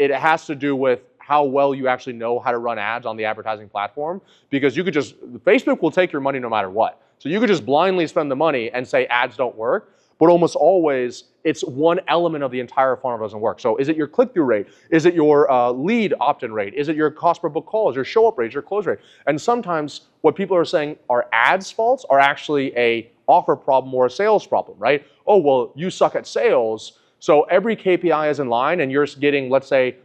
it has to do with how well you actually know how to run ads on the advertising platform, because you could just, Facebook will take your money no matter what. So you could just blindly spend the money and say ads don't work, but almost always it's one element of the entire funnel doesn't work. So is it your click-through rate? Is it your lead opt-in rate? Is it your cost per book calls, your show-up rate, your close rate? And sometimes what people are saying are ads faults are actually a offer problem or a sales problem, right? Oh, well, you suck at sales, so every KPI is in line and you're getting, let's say,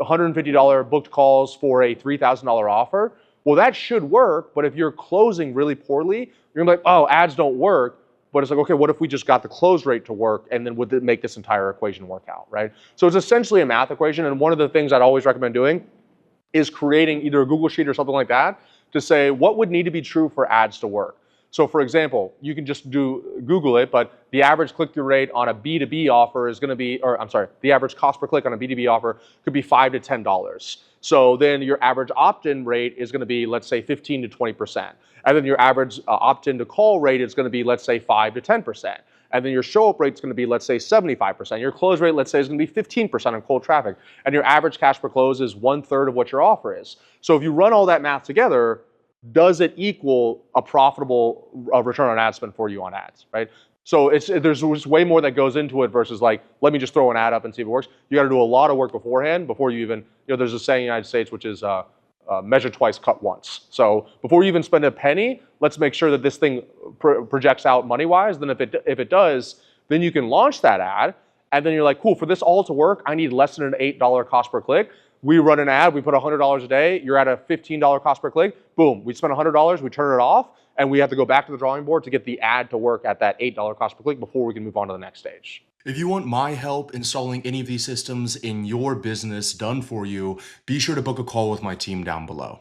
$150 booked calls for a $3,000 offer. Well, that should work, but if you're closing really poorly, you're gonna be like, oh, ads don't work. But it's like, okay, what if we just got the close rate to work, and then would it make this entire equation work out, right? So it's essentially a math equation, and one of the things I'd always recommend doing is creating either a Google Sheet or something like that to say what would need to be true for ads to work. So for example, you can just Google it, but the average click-through rate on a B2B offer is gonna be, or I'm sorry, the average cost per click on a B2B offer could be $5 to $10. So then your average opt-in rate is gonna be, let's say, 15 to 20%. And then your average opt-in to call rate is gonna be, let's say, 5 to 10%. And then your show-up rate is gonna be, let's say, 75%. Your close rate, let's say, is gonna be 15% on cold traffic. And your average cash per close is 1/3 of what your offer is. So if you run all that math together, does it equal a profitable return on ad spend for you on ads, right? So there's way more that goes into it versus like, let me just throw an ad up and see if it works. You got to do a lot of work beforehand before you even, there's a saying in the United States, which is measure twice, cut once. So before you even spend a penny, let's make sure that this thing projects out money-wise. Then if it does, then you can launch that ad. And then you're like, cool, for this all to work, I need less than an $8 cost per click. We run an ad, we put $100 a day, you're at a $15 cost per click, boom, we spend $100, we turn it off, and we have to go back to the drawing board to get the ad to work at that $8 cost per click before we can move on to the next stage. If you want my help installing any of these systems in your business done for you, be sure to book a call with my team down below.